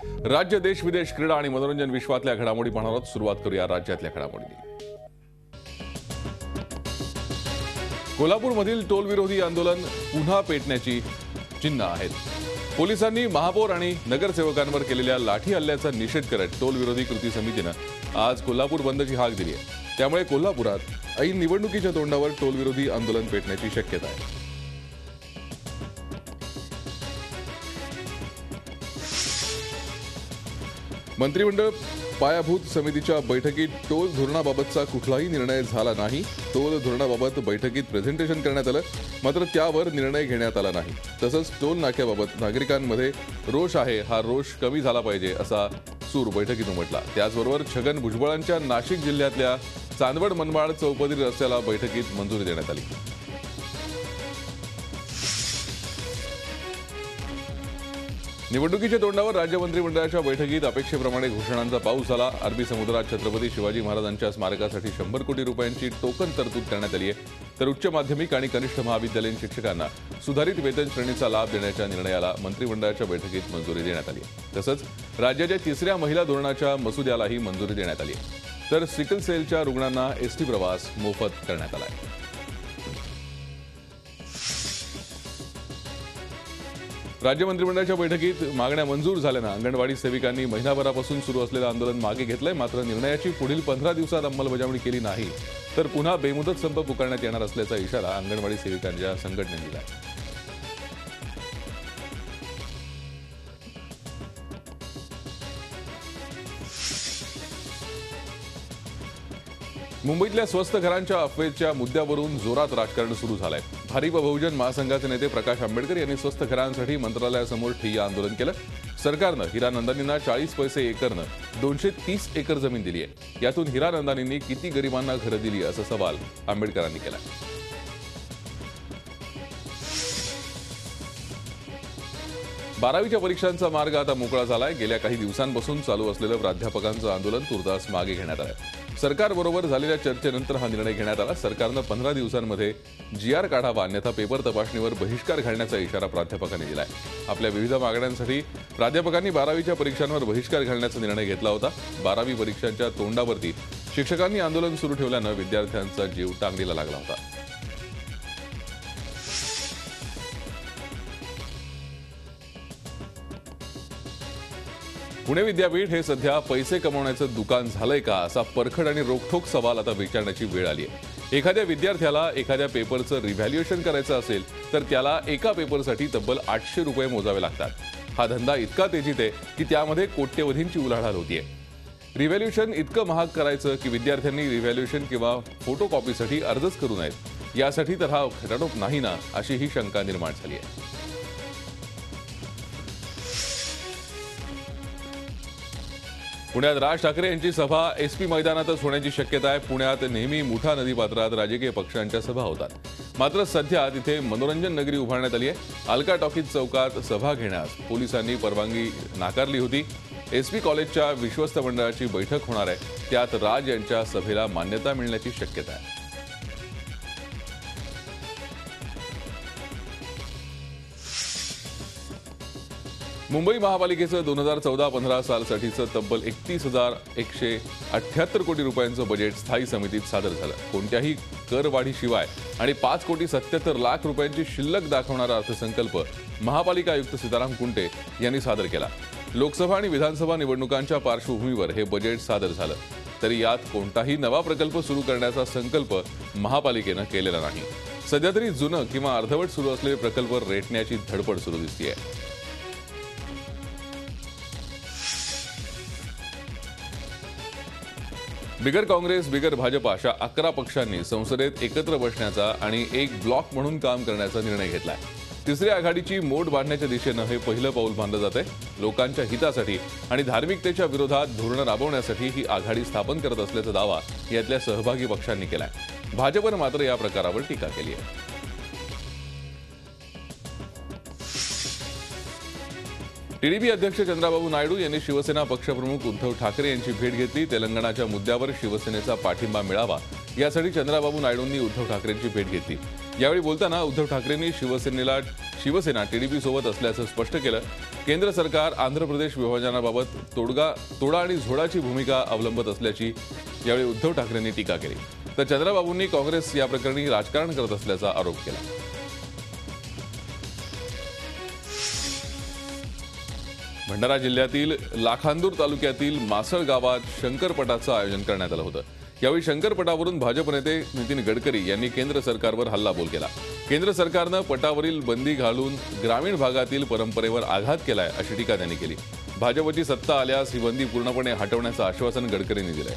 राज्य, देश, विदेश, क्रीडा आणि मनोरंजन विश्वातल्या घडामोडी पाहणार आहोत। सुरुवात करूया राज्यातल्या घडामोडींनी। कोल्हापूरमधील टोलविरोधी आंदोलन पुन्हा पेटण्याची चिन्ह आहेत। पोलिसांनी महापौर आणि नगरसेवकांवर केलेल्या लाठी हल्ल्याचा निषेध करत टोलविरोधी कृती समितीनं आज कोल्हापूर बंदची हाक दिली आहे। त्यामुळे कोल्हापुरात ऐन निवडणुकीच्या तोंडावर टोलविरोधी आंदोलन पेटण्याची शक्यता आहे। मंत्रिमंडळ पायाभूत समितीच्या बैठकीत टोल धोरणाबाबतचा कुठलाही निर्णय झाला नाही। टोल धोरणाबाबत बैठकीत प्रेझेंटेशन करण्यात आलं, मात्र त्यावर निर्णय घेण्यात आला नाही। तसंच टोल नाक्याबाबत नागरिकांमध्ये रोष आहे, हा रोष कमी झाला पाहिजे असा सूर बैठकीत उमटला। त्याचबरोबर छगन भुजबळांच्या नाशिक जिल्ह्यातल्या चांदवड मनमाड चौपदरी रस्त्याला बैठकीत मंजुरी देण्यात आली। निवडणुकीच्या तोंडावर राज्य मंत्रिमंडळाच्या बैठकीत अपेक्षेप्रमाणे घोषणांचा पाऊस झाला। अरबी समुद्रात छत्रपती शिवाजी महाराजांच्या स्मारकासाठी 100 कोटी रुपयांची टोकन तरतूद करण्यात आली आहे। तर उच्च माध्यमिक आणि कनिष्ठ महाविद्यालयीन शिक्षकांना सुधारित वेतन श्रेणीचा लाभ देण्याच्या निर्णयाला मंत्रिमंडळाच्या बैठकीत मंजुरी देण्यात आली आहे। तसंच राज्याच्या तिसऱ्या महिला धोरणाच्या मसुद्यालाही मंजुरी देण्यात आली आहे। तर सिकल सेलच्या रुग्णांना एसटी प्रवास मोफत करण्यात आला आहे। राज्य मंत्रिमंडळाच्या बैठकीत मागण्या मंजूर झाल्यानं अंगणवाडी सेविकांनी महिनाभरापासून सुरू असलेलं आंदोलन मागे घेतलंय। मात्र निर्णयाची पुढील 15 दिवसात अंमलबजावणी केली नाही तर पुन्हा बेमुदत संप पुकारण्यात येणार असल्याचा इशारा अंगणवाडी सेविकांच्या संघटनेने दिला आहे। मुंबईतल्या स्वस्त घरांच्या अफवेच्या मुद्द्यावरून जोरात राजकारण सुरू झालंय। भारिप बहुजन महासंघाचे नेते प्रकाश आंबेडकर यांनी स्वस्त घरांसाठी मंत्रालयासमोर ठिय्या आंदोलन केलं। सरकारनं हिरानंदानींना 40 पैसे एकरनं 230 एकर जमीन दिली आहे। यातून हिरानंदानींनी किती गरिबांना घरं दिली असा सवाल आंबेडकरांनी केला। 12वीच्या परीक्षांचा मार्ग आता मोकळा झालाय। गेल्या काही दिवसांपासून चालू असलेलं प्राध्यापकांचं आंदोलन तुर्तास मागे घेण्यात आलंय। सरकारबरोबर झालेल्या चर्चेनंतर हा निर्णय घेण्यात आला। सरकारनं 15 दिवसांमध्ये जीआर काढावा, अन्यथा पेपर तपासणीवर बहिष्कार घालण्याचा इशारा प्राध्यापकांनी दिलाय। आपल्या विविध मागण्यांसाठी प्राध्यापकांनी 12वीच्या परीक्षांवर बहिष्कार घालण्याचा निर्णय घेतला होता। 12वी परीक्षांच्या तोंडावरती शिक्षकांनी आंदोलन सुरू ठेवल्यानं विद्यार्थ्यांचा जीव टांगणीला लागला होता। पुणे विद्यापीठ हे सध्या पैसे कमवण्याचं दुकान झालंय का असा परखड आणि रोखठोक सवाल आता विचारण्याची वेळ आली आहे। एखाद्या विद्यार्थ्याला एखाद्या पेपरचं रिव्हॅल्युएशन करायचं असेल तर त्याला एका पेपरसाठी तब्बल 800 रुपये मोजावे लागतात। हा धंदा इतका तेजीत आहे की त्यामध्ये कोट्यवधींची उलाढाल होतीये। रिव्हॅल्युएशन इतकं महाग करायचं की विद्यार्थ्यांनी रिव्हॅल्युएशन किंवा फोटोकॉपीसाठी अर्जच करू नयेत। यासाठी तर हा खटाटोप नाही ना, अशी ही शंका निर्माण झाली आहे। पुण्यात राज ठाकरे यांची सभा एसपी मैदानातच होण्याची शक्यता आहे। पुण्यात नेहमी मुठा नदीपात्रात राजकीय पक्षांच्या सभा होतात, मात्र सध्या तिथे मनोरंजन नगरी उभारण्यात आली आहे। अलका टॉकीज चौकात सभा घेण्यास पोलिसांनी परवानगी नाकारली होती। एसपी कॉलेजच्या विश्वस्त मंडळाची बैठक होणार आहे, त्यात राज यांच्या सभेला मान्यता मिळण्याची शक्यता आहे। मुंबई महापालिकेचं 2014-15 सालसाठीचं तब्बल 31,178 कोटी रुपयांचं बजेट स्थायी समितीत सादर झालं। कोणत्याही करवाढीशिवाय आणि 5,77 लाख रुपयांची शिल्लक दाखवणारा अर्थसंकल्प महापालिका आयुक्त सीताराम कुंटे यांनी सादर केला। लोकसभा आणि विधानसभा निवडणुकांच्या पार्श्वभूमीवर हे बजेट सादर झालं, तरी यात कोणताही नवा प्रकल्प सुरू करण्याचा संकल्प महापालिकेनं केलेला नाही। सध्या तरी जुनं किंवा अर्धवट सुरू असलेले प्रकल्प रेटण्याची धडपड सुरू दिसतेय। बिगर काँग्रेस, बिगर भाजपा अशा 11 पक्षांनी संसदेत एकत्र बसण्याचा आणि एक ब्लॉक म्हणून काम करण्याचा निर्णय घेतलाय। तिसऱ्या आघाडीची मोड बांधण्याच्या दिशेनं हे पहिलं पाऊल मानलं जात आहे। लोकांच्या हितासाठी आणि धार्मिकतेच्या विरोधात धोरणं राबवण्यासाठी ही आघाडी स्थापन करत असल्याचा दावा यातल्या सहभागी पक्षांनी केलाय। भाजपनं मात्र या प्रकारावर टीका केली आहे। टीडीपी अध्यक्ष चंद्राबाबू नायडू यांनी शिवसेना पक्षप्रमुख उद्धव ठाकरे यांची भेट घेतली। तेलंगणाच्या मुद्द्यावर शिवसेनेचा पाठिंबा मिळावा यासाठी चंद्राबाबू नायडूंनी उद्धव ठाकरेंची भेट घेतली। यावेळी बोलताना उद्धव ठाकरेंनी शिवसेना टीडीपी सोबत असल्याचं स्पष्ट केलं। केंद्र सरकार आंध्र प्रदेश विभाजनाबाबत तोडा आणि झोडाची भूमिका अवलंबत असल्याची यावेळी उद्धव ठाकरेंनी टीका केली. तर चंद्राबाबूंनी काँग्रेस या प्रकरणी राजकारण करत असल्याचा आरोप केला. भंडारा जिल्ह्यातील लाखांदूर तालुक्यातील मासळ गावात शंकरपटाचं आयोजन करण्यात आलं होतं. यावेळी शंकरपटावरून भाजप नेते नितीन गडकरी यांनी केंद्र सरकारवर हल्लाबोल केला. केंद्र सरकारनं पटावरील बंदी घालून ग्रामीण भागातील परंपरेवर आघात केलाय अशी टीका त्यांनी केली. भाजपची सत्ता आल्यास ही बंदी पूर्णपणे हटवण्याचं आश्वासन गडकरींनी दिलंय.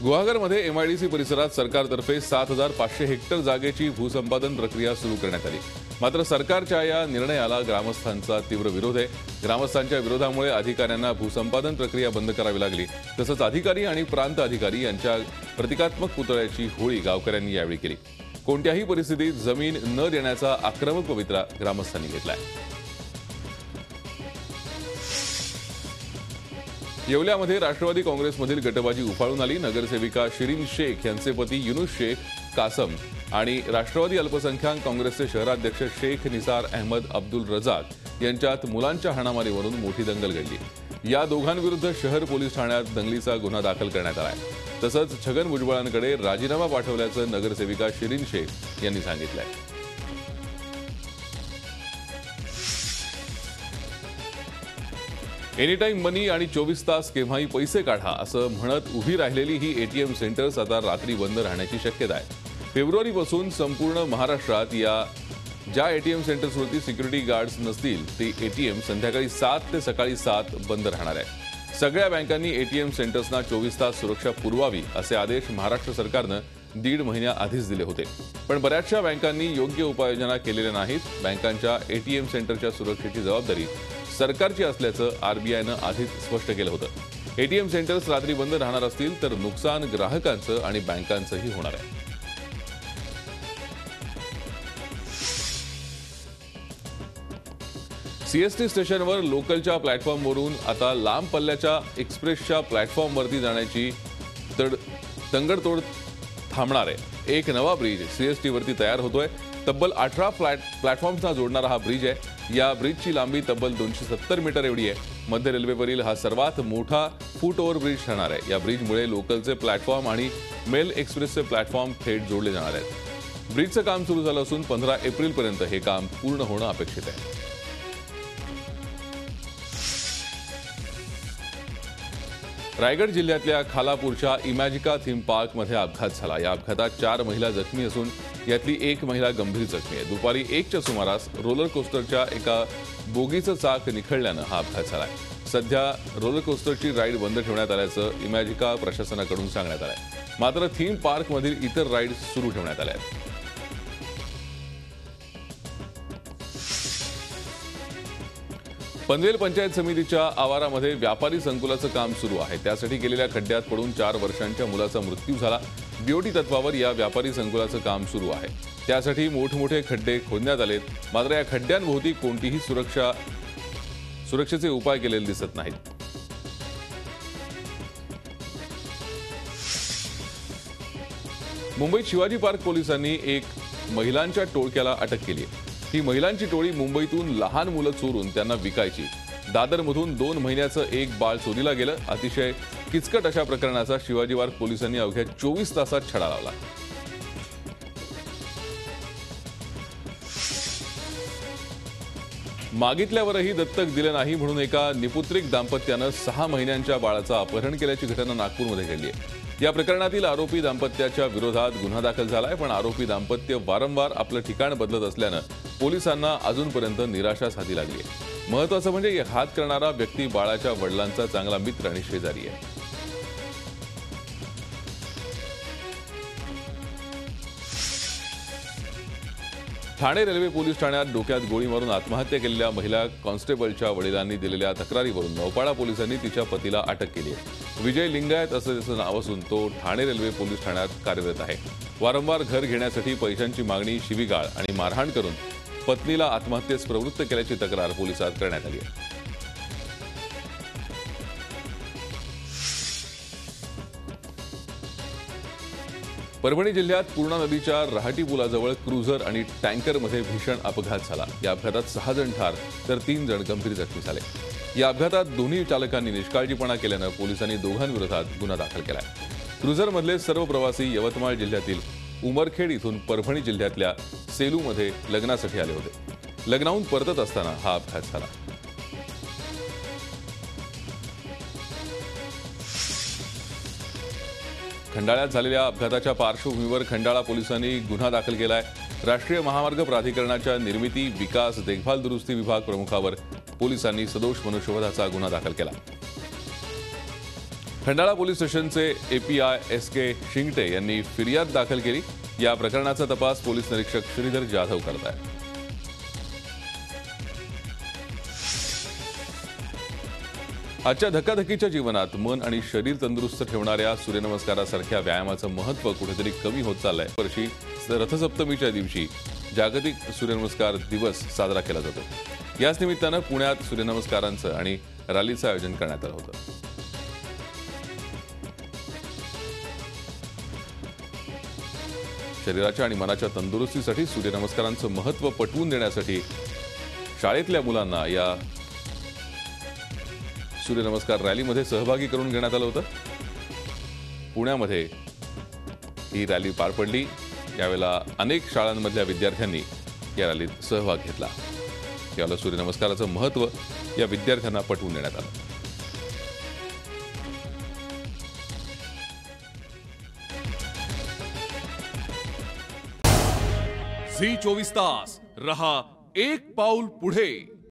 गुहागरमध्ये एमआयडीसी परिसरात सरकारतर्फे 7,500 हेक्टर जागेची भूसंपादन प्रक्रिया सुरू करण्यात आली. मात्र सरकारच्या या निर्णयाला ग्रामस्थांचा तीव्र विरोध आहे. ग्रामस्थांच्या विरोधामुळे अधिकाऱ्यांना भूसंपादन प्रक्रिया बंद करावी लागली. तसंच अधिकारी आणि प्रांत अधिकारी यांच्या प्रतिकात्मक पुतळ्याची होळी गावकऱ्यांनी यावेळी केली. कोणत्याही परिस्थितीत जमीन न देण्याचा आक्रमक पवित्रा ग्रामस्थांनी घेतलाय. येवल्यामध्ये राष्ट्रवादी काँग्रेसमधील गटबाजी उफाळून आली. नगरसेविका शिरीन शेख यांचे पती युनुस शेख कासम आणि राष्ट्रवादी अल्पसंख्याक काँग्रेसचे शहराध्यक्ष शेख निसार अहमद अब्दुल रजाक यांच्यात मुलांच्या हाणामारीवरून मोठी दंगल घडली. या दोघांविरुद्ध शहर पोलीस ठाण्यात दंगलीचा गुन्हा दाखल करण्यात आलाय. तसंच छगन भुजबळांकडे राजीनामा पाठवल्याचं नगरसेविका शिरीन शेख यांनी सांगितलंय. एनीटाईम मनी आणि 24 तास केव्हाही पैसे काढा असं म्हणत उभी राहिलेली ही एटीएम सेंटर्स आता रात्री बंद राहण्याची शक्यता आहे. फेब्रुवारीपासून संपूर्ण महाराष्ट्रात ज्या एटीएम सेंटर्सवरती सिक्युरिटी गार्ड्स नसतील ती एटीएम संध्याकाळी 7 ते सकाळी 7 बंद राहणार आहे. सगळ्या बँकांनी एटीएम सेंटर्सना 24 तास सुरक्षा पुरवावी असे आदेश महाराष्ट्र सरकारनं 1.5 महिन्याआधीच दिले होते. पण बऱ्याचशा बँकांनी योग्य उपाययोजना केलेल्या नाहीत. बँकांच्या एटीएम सेंटरच्या सुरक्षेची जबाबदारी सरकारची असल्याचं आरबीआयनं आधीच स्पष्ट केलं होतं. एटीएम सेंटर्स रात्री बंद राहणार असतील तर नुकसान ग्राहकांचं आणि बँकांचंही होणार आहे. सीएसटी स्टेशनवर लोकलच्या प्लॅटफॉर्मवरून आता लांब पल्ल्याच्या एक्सप्रेसच्या प्लॅटफॉर्मवरती जाण्याची तंगडतोड थांबणार आहे. एक नवा ब्रिज सीएसटीवरती तयार होतोय. तब्बल 18 प्लॅटफॉर्म्सना जोडणारा हा ब्रिज आहे. या ब्रिजची लांबी तब्बल 270 मीटर एवढी आहे. मध्य रेल्वेवरील हा सर्वात मोठा फूट ओव्हर ब्रिज ठरणार आहे. या ब्रिजमुळे लोकलचे प्लॅटफॉर्म आणि मेल एक्सप्रेसचे प्लॅटफॉर्म थेट जोडले जाणार आहेत. ब्रिजचं काम सुरू झालं असून 15 एप्रिलपर्यंत हे काम पूर्ण होणं अपेक्षित आहे. रायगड जिल्ह्यातल्या खालापूरच्या इमॅजिका थीम पार्कमध्ये अपघात झाला. या अपघातात 4 महिला जखमी असून यातली एक महिला गंभीर जखमी आहे. दुपारी 1च्या सुमारास रोलर कोस्टरच्या एका बोगीचं चाक निखळल्यानं हा अपघात झाला. सध्या रोलर कोस्टरची राईड बंद ठेवण्यात आल्याचं इमॅजिका प्रशासनाकडून सांगण्यात आलंय. मात्र थीम पार्कमधील इतर राईड सुरू ठेवण्यात आल्या आहेत. पनवेल पंचायत समितीच्या आवारामध्ये व्यापारी संकुलाचं काम सुरू आहे. त्यासाठी गेलेल्या खड्ड्यात पडून 4 वर्षांच्या मुलाचा मृत्यू झाला. बीओटी तत्वावर या व्यापारी संकुलाचं काम सुरू आहे. त्यासाठी मोठमोठे खड्डे खोदण्यात आलेत. मात्र या खड्ड्यांभोवती कोणतीही सुरक्षेचे उपाय केलेले दिसत नाहीत. मुंबईत शिवाजी पार्क पोलिसांनी एक महिलांच्या टोळक्याला अटक केली आहे. ही महिलांची टोळी मुंबईतून लहान मुलं चोरून त्यांना विकायची. दादरमधून 2 महिन्याचं एक बाळ चोरीला गेलं. अतिशय किचकट अशा प्रकरणाचा शिवाजी पार्क पोलिसांनी अवघ्या 24 तासात छडा लावला. मागितल्यावरही दत्तक दिलं नाही म्हणून एका निपुत्रिक दाम्पत्यानं 6 महिन्यांच्या बाळाचं अपहरण केल्याची घटना नागपूरमध्ये घडली आहे. या प्रकरणातील आरोपी दाम्पत्याच्या विरोधात गुन्हा दाखल झालाय. पण आरोपी दाम्पत्य वारंवार आपलं ठिकाण बदलत असल्यानं पोलिसांना अजूनपर्यंत निराशाच हाती लागली आहे. महत्त्वाचं म्हणजे घात करणारा व्यक्ती बाळाच्या वडिलांचा चांगला मित्र आणि शेजारी आहे. ठाणे रेल्वे पोलीस ठाण्यात डोक्यात गोळी मारून आत्महत्या केलेल्या महिला कॉन्स्टेबलच्या वडिलांनी दिलेल्या तक्रारीवरून नौपाडा पोलिसांनी तिच्या पतीला अटक केली आहे. विजय लिंगायत असं त्याचं नाव असून तो ठाणे रेल्वे पोलीस ठाण्यात कार्यरत आहे. वारंवार घर घेण्यासाठी पैशांची मागणी, शिवीगाळ आणि मारहाण करून पत्नीला आत्महत्येस प्रवृत्त केल्याची तक्रार पोलिसात करण्यात आली आहे. परभणी जिल्ह्यात पूर्णा नदीच्या रहाटी पुलाजवळ क्रुझर आणि टँकरमध्ये भीषण अपघात झाला। या अपघातात 6 जण ठार तर 3 जण गंभीर जखमी झाले। या अपघातात दोन्ही चालकांनी निष्काळजीपणा केल्यानं पोलिसांनी दोघांविरोधात गुन्हा दाखल केलाय। क्रुझरमधले सर्व प्रवासी यवतमाळ जिल्ह्यातील उमरखेड इथून परभणी जिल्ह्यातल्या सेलूमध्ये लग्नासाठी आले होते। लग्नाहून परतत असताना हा अपघात झाला। खंडाळ्यात झालेल्या अपघाताच्या पार्श्वभूमीवर खंडाळा पोलिसांनी गुन्हा दाखल केलाय। राष्ट्रीय महामार्ग प्राधिकरणाच्या निर्मिती, विकास, देखभाल दुरुस्ती विभाग प्रमुखावर पोलिसांनी सदोष मनुष्यवधाचा गुन्हा दाखल केला। खंडाळा पोलीस स्टेशनचे एपीआय SK शिंगटे यांनी फिर्याद दाखल केली। या प्रकरणाचा तपास पोलीस निरीक्षक श्रीधर जाधव करत आहेत। आजच्या धकाधकीच्या जीवनात मन आणि शरीर तंदुरुस्त ठेवणाऱ्या सूर्यनमस्कारासारख्या व्यायामाचं महत्त्व कुठेतरी कमी होत चाललंय। वर्षी रथसप्तमीच्या दिवशी जागतिक सूर्यनमस्कार दिवस साजरा केला जातो। याच निमित्तानं पुण्यात सूर्यनमस्कारांचं आणि रॅलीचं आयोजन करण्यात आलं होतं। शरीराच्या आणि मनाच्या तंदुरुस्तीसाठी सूर्यनमस्कारांचं महत्त्व पटवून देण्यासाठी शाळेतल्या मुलांना या सूर्यनमस्कार रॅलीमध्ये सहभागी करून घेण्यात आलं होतं। पुण्यामध्ये ही रॅली पार पडली। यावेळेला अनेक शाळांमधल्या विद्यार्थ्यांनी या रॅलीत सहभाग घेतला। यावेळेला सूर्यनमस्काराचं महत्त्व या विद्यार्थ्यांना पटवून देण्यात आलं। झी 24 तास रहा एक पाऊल पुढे।